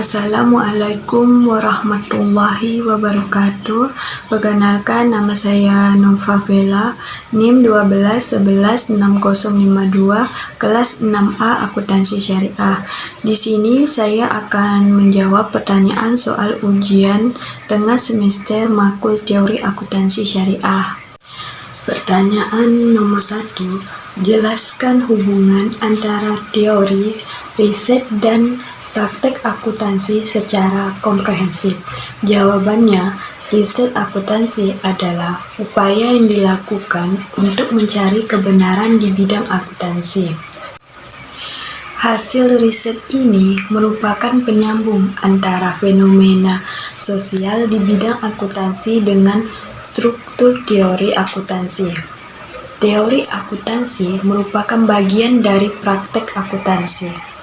Assalamualaikum warahmatullahi wabarakatuh. Perkenalkan, nama saya Nova Bella, NIM 12116052, kelas 6A Akuntansi Syariah. Di sini saya akan menjawab pertanyaan soal ujian tengah semester Makul Teori Akuntansi Syariah. Pertanyaan nomor 1. Jelaskan hubungan antara teori, riset, dan praktek akuntansi secara komprehensif. Jawabannya, riset akuntansi adalah upaya yang dilakukan untuk mencari kebenaran di bidang akuntansi. Hasil riset ini merupakan penyambung antara fenomena sosial di bidang akuntansi dengan struktur teori akuntansi. Teori akuntansi merupakan bagian dari praktek akuntansi.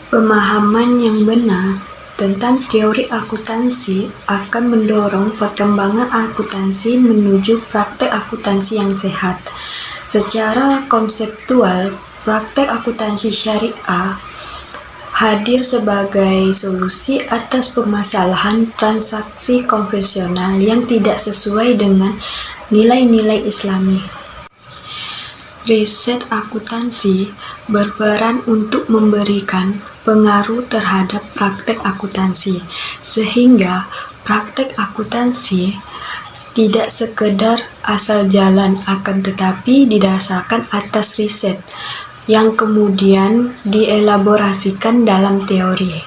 Pemahaman yang benar tentang teori akuntansi akan mendorong perkembangan akuntansi menuju praktek akuntansi yang sehat. Secara konseptual, praktek akuntansi syariah hadir sebagai solusi atas permasalahan transaksi konvensional yang tidak sesuai dengan nilai-nilai Islami. Riset akuntansi berperan untuk memberikan pengaruh terhadap praktek akuntansi, sehingga praktek akuntansi tidak sekedar asal jalan, akan tetapi didasarkan atas riset yang kemudian dielaborasikan dalam teori.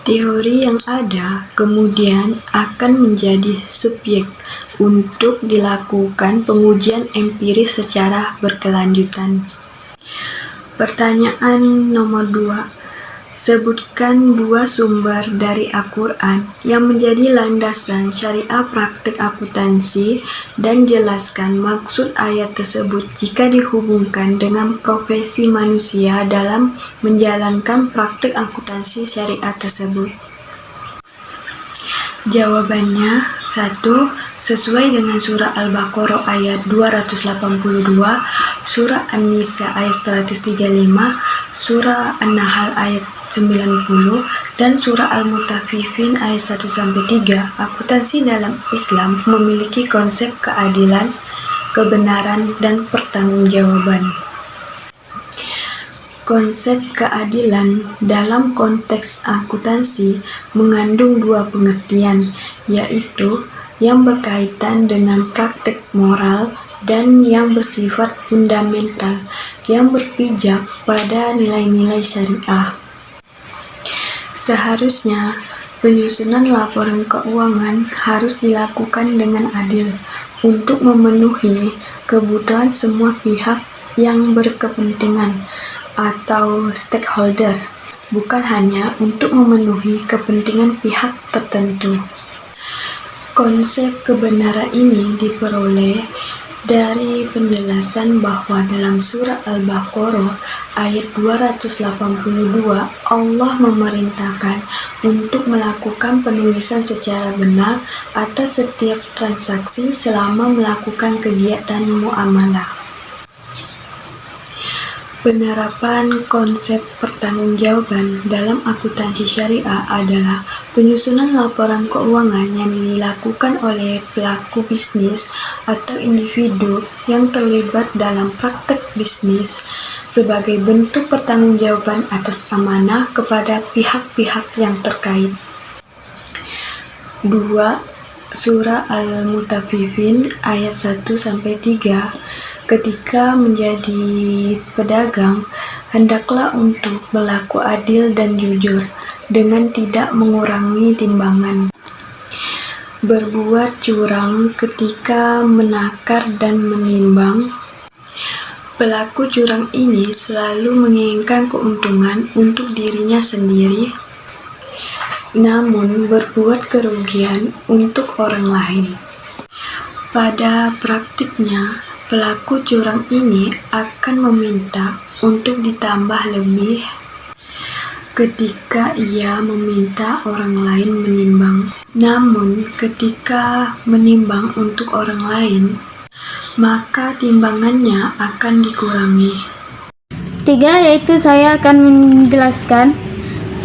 Teori yang ada kemudian akan menjadi subjek untuk dilakukan pengujian empiris secara berkelanjutan. Pertanyaan nomor 2. Sebutkan 2 sumber dari Al-Quran yang menjadi landasan syariah praktik akuntansi dan jelaskan maksud ayat tersebut jika dihubungkan dengan profesi manusia dalam menjalankan praktik akuntansi syariah tersebut. Jawabannya, 1. Sesuai dengan surah Al-Baqarah ayat 282, surah An-Nisa ayat 135, surah An-Nahl ayat 90, dan surah Al-Mutaffifin ayat 1-3. Akuntansi dalam Islam memiliki konsep keadilan, kebenaran, dan pertanggungjawaban. Konsep keadilan dalam konteks akuntansi mengandung 2 pengertian, yaitu yang berkaitan dengan praktek moral dan yang bersifat fundamental, yang berpijak pada nilai-nilai syariah. Seharusnya, penyusunan laporan keuangan harus dilakukan dengan adil untuk memenuhi kebutuhan semua pihak yang berkepentingan atau stakeholder, bukan hanya untuk memenuhi kepentingan pihak tertentu. Konsep kebenaran ini diperoleh dari penjelasan bahwa dalam surah Al-Baqarah ayat 282 Allah memerintahkan untuk melakukan penulisan secara benar atas setiap transaksi selama melakukan kegiatan muamalah. Penerapan konsep pertanggungjawaban dalam akuntansi syariah adalah penyusunan laporan keuangan yang dilakukan oleh pelaku bisnis atau individu yang terlibat dalam praktek bisnis sebagai bentuk pertanggungjawaban atas amanah kepada pihak-pihak yang terkait. 2. Surah Al-Mutaffifin ayat 1-3. Ketika menjadi pedagang, hendaklah untuk berlaku adil dan jujur, dengan tidak mengurangi timbangan. Berbuat curang ketika menakar dan menimbang. Pelaku curang ini selalu menginginkan keuntungan untuk dirinya sendiri, namun berbuat kerugian untuk orang lain. Pada praktiknya, pelaku curang ini akan meminta untuk ditambah lebih ketika ia meminta orang lain menimbang. Namun, ketika menimbang untuk orang lain, maka timbangannya akan dikurangi. 3, yaitu saya akan menjelaskan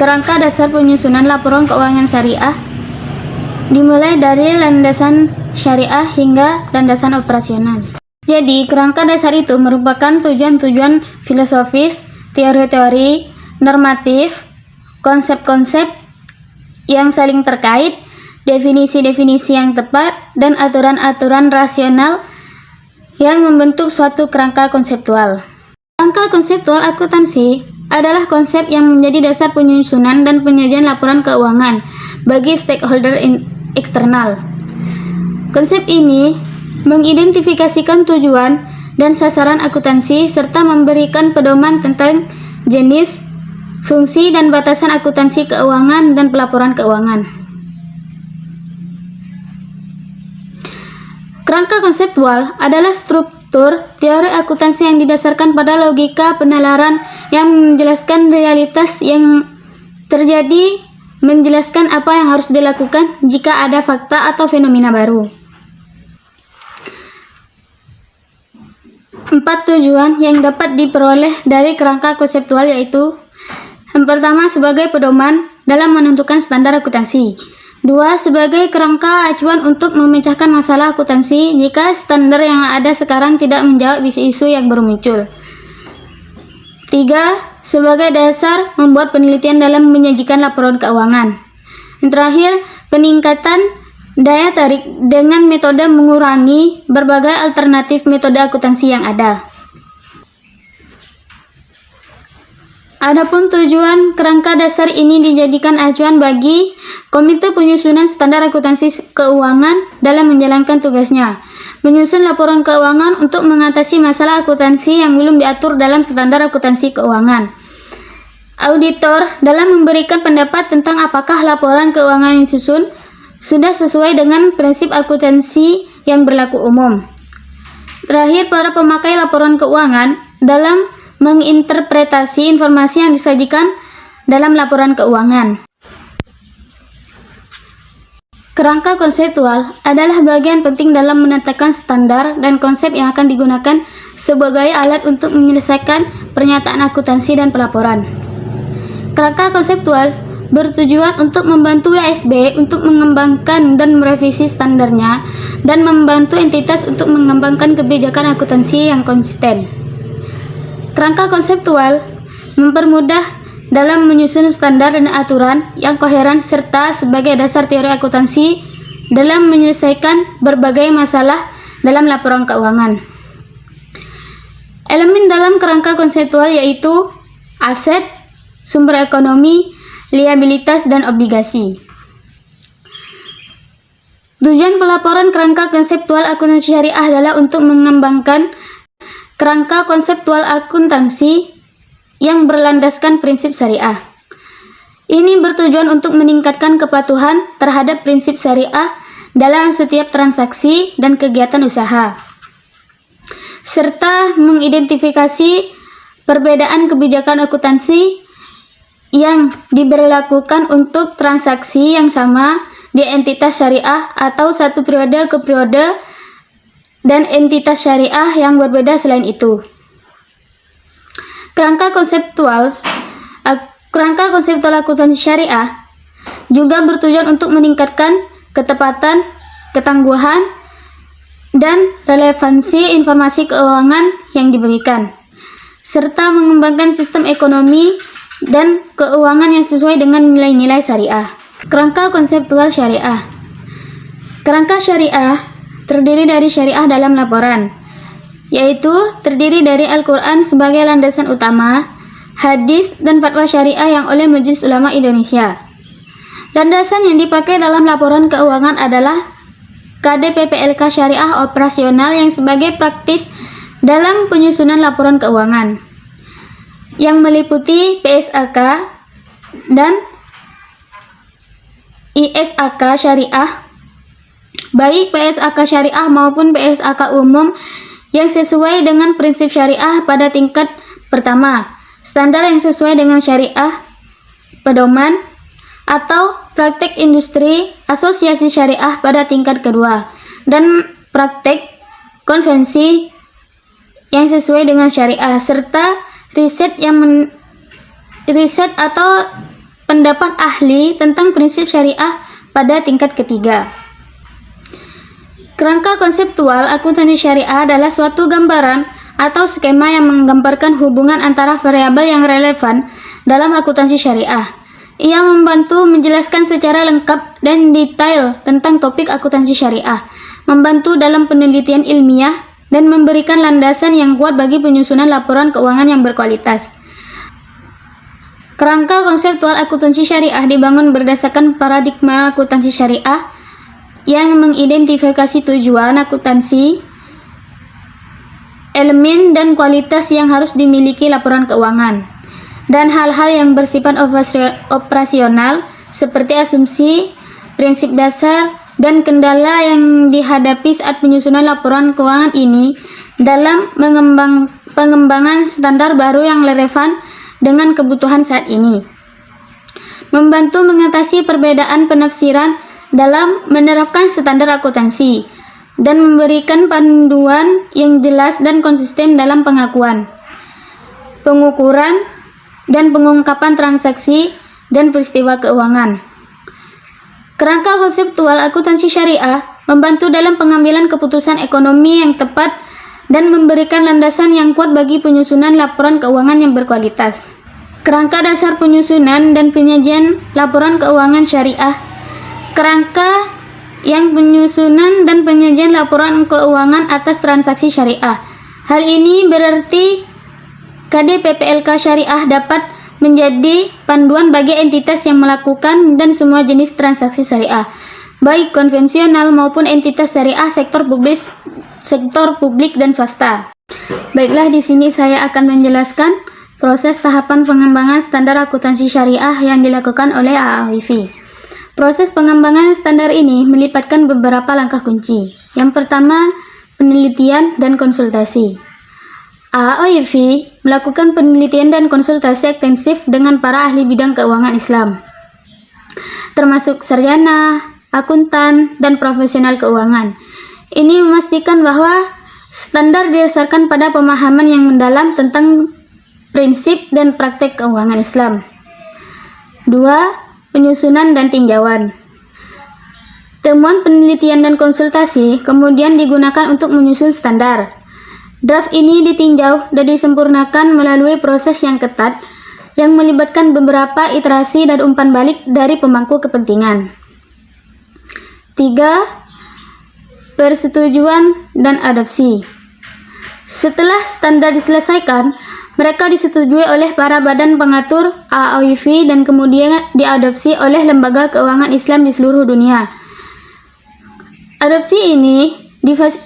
Kerangka dasar penyusunan laporan keuangan syariah dimulai dari landasan syariah hingga landasan operasional. Jadi, kerangka dasar itu merupakan tujuan-tujuan filosofis, teori-teori, normatif, konsep-konsep yang saling terkait, definisi-definisi yang tepat, dan aturan-aturan rasional yang membentuk suatu kerangka konseptual. Kerangka konseptual akuntansi adalah konsep yang menjadi dasar penyusunan dan penyajian laporan keuangan bagi stakeholder eksternal. Konsep ini mengidentifikasikan tujuan dan sasaran akuntansi serta memberikan pedoman tentang jenis, fungsi, dan batasan akuntansi keuangan dan pelaporan keuangan. Kerangka konseptual adalah struktur teori akuntansi yang didasarkan pada logika penalaran yang menjelaskan realitas yang terjadi, menjelaskan apa yang harus dilakukan jika ada fakta atau fenomena baru. 4 tujuan yang dapat diperoleh dari kerangka konseptual yaitu: yang pertama, sebagai pedoman dalam menentukan standar akuntansi. 2. Sebagai kerangka acuan untuk memecahkan masalah akuntansi jika standar yang ada sekarang tidak menjawab isu-isu yang baru muncul. 3. Sebagai dasar membuat penelitian dalam menyajikan laporan keuangan. Yang terakhir, peningkatan daya tarik dengan metode mengurangi berbagai alternatif metode akuntansi yang ada. Adapun tujuan kerangka dasar ini dijadikan acuan bagi Komite Penyusunan Standar Akuntansi Keuangan dalam menjalankan tugasnya, menyusun laporan keuangan untuk mengatasi masalah akuntansi yang belum diatur dalam standar akuntansi keuangan. Auditor dalam memberikan pendapat tentang apakah laporan keuangan yang disusun sudah sesuai dengan prinsip akuntansi yang berlaku umum. Terakhir, para pemakai laporan keuangan dalam menginterpretasi informasi yang disajikan dalam laporan keuangan. Kerangka konseptual adalah bagian penting dalam menetapkan standar dan konsep yang akan digunakan sebagai alat untuk menyelesaikan pernyataan akuntansi dan pelaporan. Kerangka konseptual bertujuan untuk membantu WSB untuk mengembangkan dan merevisi standarnya dan membantu entitas untuk mengembangkan kebijakan akuntansi yang konsisten. Kerangka konseptual mempermudah dalam menyusun standar dan aturan yang koheren serta sebagai dasar teori akuntansi dalam menyelesaikan berbagai masalah dalam laporan keuangan. Elemen dalam kerangka konseptual yaitu aset, sumber ekonomi, liabilitas, dan obligasi. Tujuan pelaporan kerangka konseptual akuntansi syariah adalah untuk mengembangkan kerangka konseptual akuntansi yang berlandaskan prinsip syariah. Ini bertujuan untuk meningkatkan kepatuhan terhadap prinsip syariah dalam setiap transaksi dan kegiatan usaha, serta mengidentifikasi perbedaan kebijakan akuntansi yang diberlakukan untuk transaksi yang sama di entitas syariah atau satu periode ke periode dan entitas syariah yang berbeda selain itu. Kerangka konseptual akuntansi syariah juga bertujuan untuk meningkatkan ketepatan, ketangguhan, dan relevansi informasi keuangan yang diberikan, serta mengembangkan sistem ekonomi dan keuangan yang sesuai dengan nilai-nilai syariah. Kerangka konseptual syariah. Kerangka syariah terdiri dari syariah dalam laporan, yaitu terdiri dari Al-Quran sebagai landasan utama, hadis, dan fatwa syariah yang oleh Majelis Ulama Indonesia. Landasan yang dipakai dalam laporan keuangan adalah KDPPLK Syariah Operasional yang sebagai praktis dalam penyusunan laporan keuangan, yang meliputi PSAK dan ISAK Syariah, baik PSAK Syariah maupun PSAK umum yang sesuai dengan prinsip syariah pada tingkat pertama, standar yang sesuai dengan syariah, pedoman, atau praktek industri asosiasi syariah pada tingkat kedua, dan praktek konvensi yang sesuai dengan syariah, serta riset atau pendapat ahli tentang prinsip syariah pada tingkat ketiga. Kerangka konseptual akuntansi syariah adalah suatu gambaran atau skema yang menggambarkan hubungan antara variabel yang relevan dalam akuntansi syariah. Ia membantu menjelaskan secara lengkap dan detail tentang topik akuntansi syariah, membantu dalam penelitian ilmiah, dan memberikan landasan yang kuat bagi penyusunan laporan keuangan yang berkualitas. Kerangka konseptual akuntansi syariah dibangun berdasarkan paradigma akuntansi syariah yang mengidentifikasi tujuan akuntansi, elemen dan kualitas yang harus dimiliki laporan keuangan, dan hal-hal yang bersifat operasional seperti asumsi, prinsip dasar, dan kendala yang dihadapi saat penyusunan laporan keuangan ini dalam pengembangan standar baru yang relevan dengan kebutuhan saat ini. Membantu mengatasi perbedaan penafsiran dalam menerapkan standar akuntansi dan memberikan panduan yang jelas dan konsisten dalam pengakuan, pengukuran, dan pengungkapan transaksi dan peristiwa keuangan. Kerangka konseptual akuntansi syariah membantu dalam pengambilan keputusan ekonomi yang tepat dan memberikan landasan yang kuat bagi penyusunan laporan keuangan yang berkualitas. Kerangka dasar penyusunan dan penyajian laporan keuangan syariah. Kerangka yang penyusunan dan penyajian laporan keuangan atas transaksi syariah. Hal ini berarti KDPPLK syariah dapat menjadi panduan bagi entitas yang melakukan dan semua jenis transaksi syariah, baik konvensional maupun entitas syariah sektor publik dan swasta. Baiklah, di sini saya akan menjelaskan proses tahapan pengembangan standar akuntansi syariah yang dilakukan oleh AAOIV. Proses pengembangan standar ini melibatkan beberapa langkah kunci. Yang pertama, penelitian dan konsultasi. AAOIV melakukan penelitian dan konsultasi ekstensif dengan para ahli bidang keuangan Islam, termasuk sarjana, akuntan, dan profesional keuangan. Ini memastikan bahwa standar didasarkan pada pemahaman yang mendalam tentang prinsip dan praktek keuangan Islam. 2. Penyusunan dan tinjauan. Temuan penelitian dan konsultasi kemudian digunakan untuk menyusun standar. Draft ini ditinjau dan disempurnakan melalui proses yang ketat yang melibatkan beberapa iterasi dan umpan balik dari pemangku kepentingan. 3. Persetujuan dan adopsi. Setelah standar diselesaikan, mereka disetujui oleh para badan pengatur AAOIV dan kemudian diadopsi oleh lembaga keuangan Islam di seluruh dunia. Adopsi ini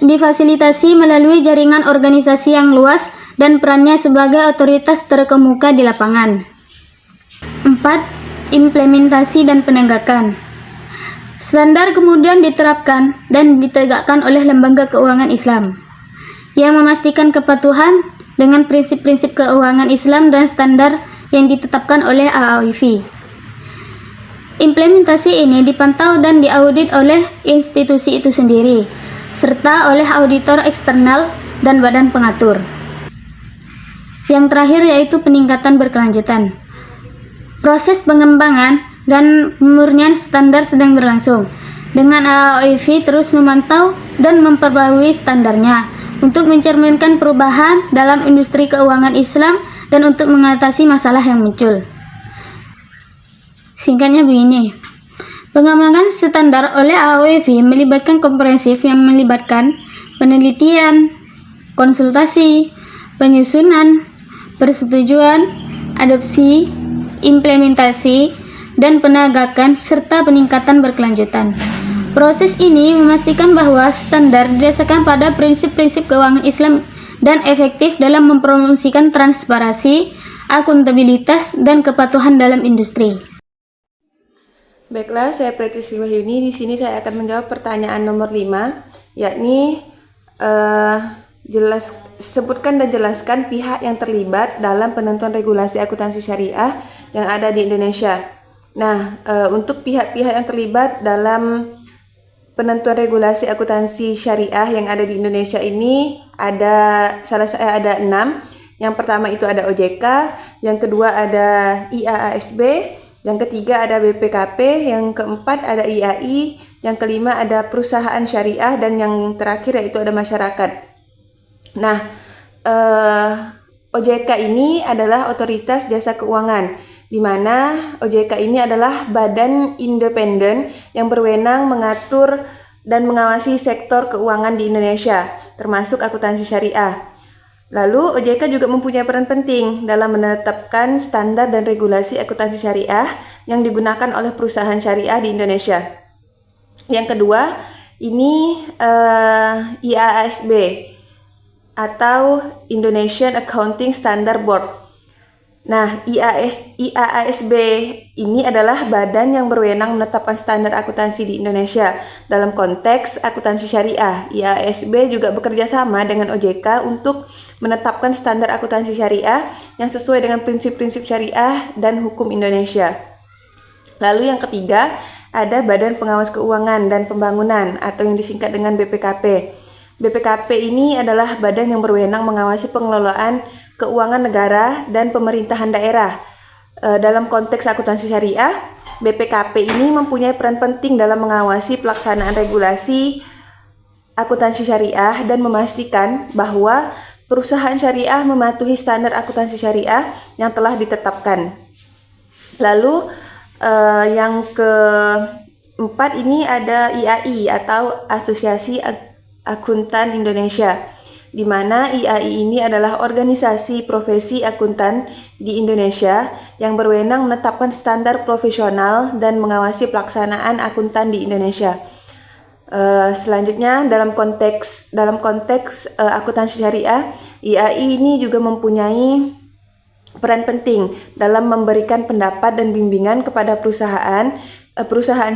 difasilitasi melalui jaringan organisasi yang luas dan perannya sebagai otoritas terkemuka di lapangan. 4. Implementasi dan penegakan. Standar kemudian diterapkan dan ditegakkan oleh lembaga keuangan Islam yang memastikan kepatuhan dengan prinsip-prinsip keuangan Islam dan standar yang ditetapkan oleh AAOIV. Implementasi ini dipantau dan diaudit oleh institusi itu sendiri, serta oleh auditor eksternal dan badan pengatur. Yang terakhir yaitu peningkatan berkelanjutan. Proses pengembangan dan pemurnian standar sedang berlangsung, dengan AAOIV terus memantau dan memperbarui standarnya untuk mencerminkan perubahan dalam industri keuangan Islam dan untuk mengatasi masalah yang muncul. Singkatnya begini, pengembangan standar oleh AAOIV melibatkan komprehensif yang melibatkan penelitian, konsultasi, penyusunan, persetujuan, adopsi, implementasi, dan penegakan serta peningkatan berkelanjutan. Proses ini memastikan bahwa standar didasarkan pada prinsip-prinsip keuangan Islam dan efektif dalam mempromosikan transparansi, akuntabilitas, dan kepatuhan dalam industri. Baiklah, saya Preti Sri Wahyuni. Di sini saya akan menjawab pertanyaan nomor 5, yakni sebutkan dan jelaskan pihak yang terlibat dalam penentuan regulasi akuntansi syariah yang ada di Indonesia. Nah, untuk pihak-pihak yang terlibat dalam penentuan regulasi akuntansi syariah yang ada di Indonesia ini ada 6. Yang pertama itu ada OJK, yang kedua ada IAASB, Yang ketiga ada BPKP, yang keempat ada IAI, yang kelima ada perusahaan syariah, dan yang terakhir yaitu ada masyarakat. Nah, OJK ini adalah Otoritas Jasa Keuangan, di mana OJK ini adalah badan independen yang berwenang mengatur dan mengawasi sektor keuangan di Indonesia, termasuk akuntansi syariah. Lalu, OJK juga mempunyai peran penting dalam menetapkan standar dan regulasi akuntansi syariah yang digunakan oleh perusahaan syariah di Indonesia. Yang kedua, ini IASB atau Indonesian Accounting Standard Board. Nah, IASB ini adalah badan yang berwenang menetapkan standar akuntansi di Indonesia dalam konteks akuntansi syariah. IASB juga bekerja sama dengan OJK untuk menetapkan standar akuntansi syariah yang sesuai dengan prinsip-prinsip syariah dan hukum Indonesia. Lalu yang ketiga, ada Badan Pengawas Keuangan dan Pembangunan atau yang disingkat dengan BPKP. BPKP ini adalah badan yang berwenang mengawasi pengelolaan keuangan negara dan pemerintahan daerah. Dalam konteks akuntansi syariah, BPKP ini mempunyai peran penting dalam mengawasi pelaksanaan regulasi akuntansi syariah dan memastikan bahwa perusahaan syariah mematuhi standar akuntansi syariah yang telah ditetapkan. Lalu yang keempat ini ada IAI atau Asosiasi Akuntan Indonesia, di mana IAI ini adalah organisasi profesi akuntan di Indonesia yang berwenang menetapkan standar profesional dan mengawasi pelaksanaan akuntan di Indonesia. Selanjutnya dalam konteks akuntansi syariah, IAI ini juga mempunyai peran penting dalam memberikan pendapat dan bimbingan kepada perusahaan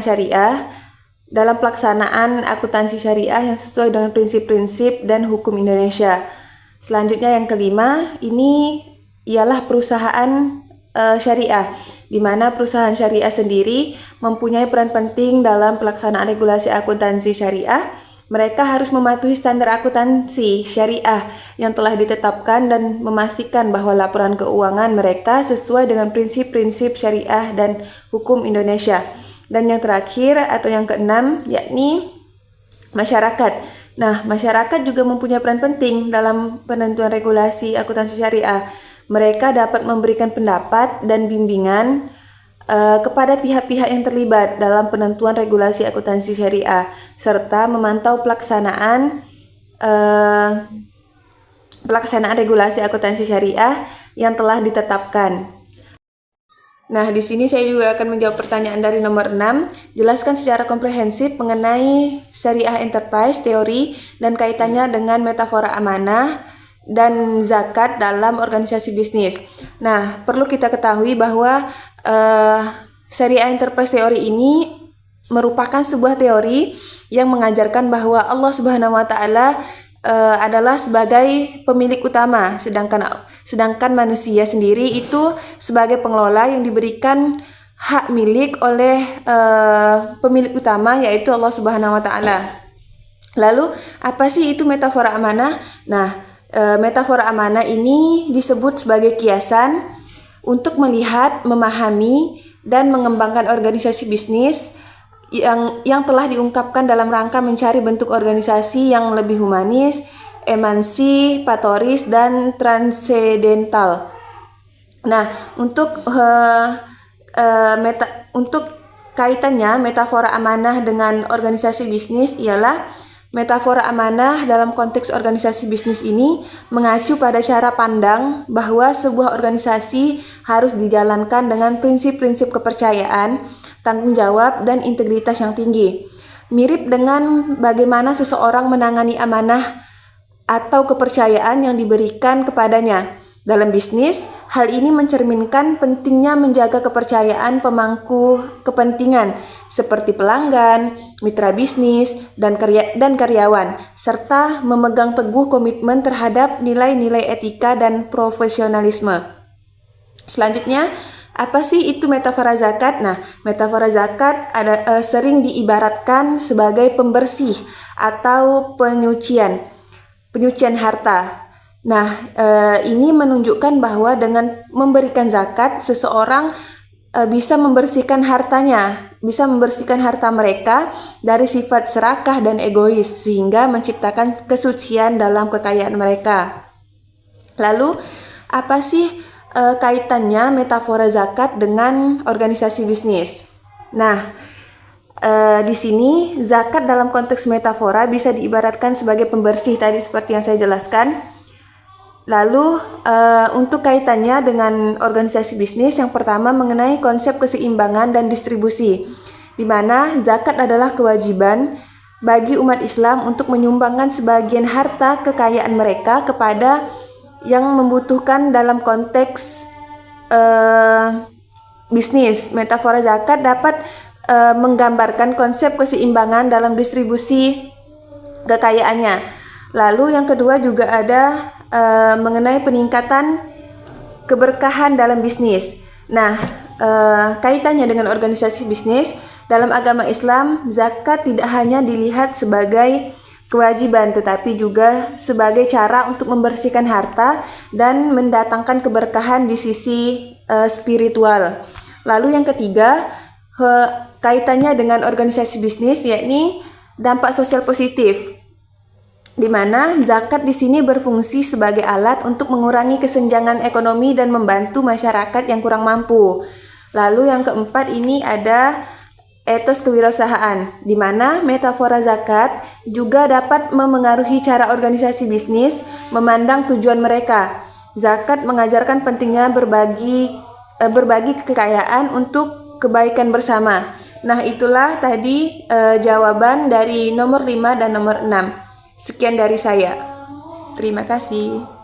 syariah dalam pelaksanaan akuntansi syariah yang sesuai dengan prinsip-prinsip dan hukum Indonesia. Selanjutnya yang kelima, ini ialah perusahaan syariah, di mana perusahaan syariah sendiri mempunyai peran penting dalam pelaksanaan regulasi akuntansi syariah. Mereka harus mematuhi standar akuntansi syariah yang telah ditetapkan dan memastikan bahwa laporan keuangan mereka sesuai dengan prinsip-prinsip syariah dan hukum Indonesia. Dan yang terakhir atau yang keenam yakni masyarakat. Nah, masyarakat juga mempunyai peran penting dalam penentuan regulasi akuntansi syariah. Mereka dapat memberikan pendapat dan bimbingan kepada pihak-pihak yang terlibat dalam penentuan regulasi akuntansi syariah serta memantau pelaksanaan regulasi akuntansi syariah yang telah ditetapkan. Nah, di sini saya juga akan menjawab pertanyaan dari nomor 6. Jelaskan secara komprehensif mengenai syariah enterprise teori dan kaitannya dengan metafora amanah dan zakat dalam organisasi bisnis. Nah, perlu kita ketahui bahwa syariah enterprise teori ini merupakan sebuah teori yang mengajarkan bahwa Allah Subhanahu wa taala adalah sebagai pemilik utama, sedangkan manusia sendiri itu sebagai pengelola yang diberikan hak milik oleh pemilik utama, yaitu Allah Subhanahu wa taala. Lalu apa sih itu metafora amanah? Nah, metafora amanah ini disebut sebagai kiasan untuk melihat, memahami dan mengembangkan organisasi bisnis yang telah diungkapkan dalam rangka mencari bentuk organisasi yang lebih humanis, emansipatoris, dan transendental. Nah, untuk kaitannya metafora amanah dengan organisasi bisnis ialah metafora amanah dalam konteks organisasi bisnis ini mengacu pada cara pandang bahwa sebuah organisasi harus dijalankan dengan prinsip-prinsip kepercayaan, tanggung jawab, dan integritas yang tinggi. Mirip dengan bagaimana seseorang menangani amanah atau kepercayaan yang diberikan kepadanya. Dalam bisnis, hal ini mencerminkan pentingnya menjaga kepercayaan pemangku kepentingan seperti pelanggan, mitra bisnis, dan karyawan, serta memegang teguh komitmen terhadap nilai-nilai etika dan profesionalisme. Selanjutnya, apa sih itu metafora zakat? Nah, metafora zakat sering diibaratkan sebagai pembersih atau penyucian harta. Nah, ini menunjukkan bahwa dengan memberikan zakat, seseorang bisa membersihkan hartanya, bisa membersihkan harta mereka dari sifat serakah dan egois sehingga menciptakan kesucian dalam kekayaan mereka. Lalu apa sih kaitannya metafora zakat dengan organisasi bisnis? Nah, di sini zakat dalam konteks metafora bisa diibaratkan sebagai pembersih tadi seperti yang saya jelaskan. Lalu untuk kaitannya dengan organisasi bisnis, yang pertama mengenai konsep keseimbangan dan distribusi, di mana zakat adalah kewajiban bagi umat Islam untuk menyumbangkan sebagian harta kekayaan mereka kepada yang membutuhkan dalam konteks bisnis. Metafora zakat dapat menggambarkan konsep keseimbangan dalam distribusi kekayaannya. Lalu yang kedua juga ada mengenai peningkatan keberkahan dalam bisnis. Nah, kaitannya dengan organisasi bisnis, dalam agama Islam, zakat tidak hanya dilihat sebagai kewajiban, tetapi juga sebagai cara untuk membersihkan harta dan mendatangkan keberkahan di sisi spiritual. Lalu yang ketiga, kaitannya dengan organisasi bisnis, yakni dampak sosial positif, di mana zakat di sini berfungsi sebagai alat untuk mengurangi kesenjangan ekonomi dan membantu masyarakat yang kurang mampu. Lalu yang keempat ini ada etos kewirausahaan, di mana metafora zakat juga dapat memengaruhi cara organisasi bisnis memandang tujuan mereka. Zakat mengajarkan pentingnya berbagi kekayaan untuk kebaikan bersama. Nah, itulah tadi jawaban dari nomor 5 dan nomor 6. Sekian dari saya. Terima kasih.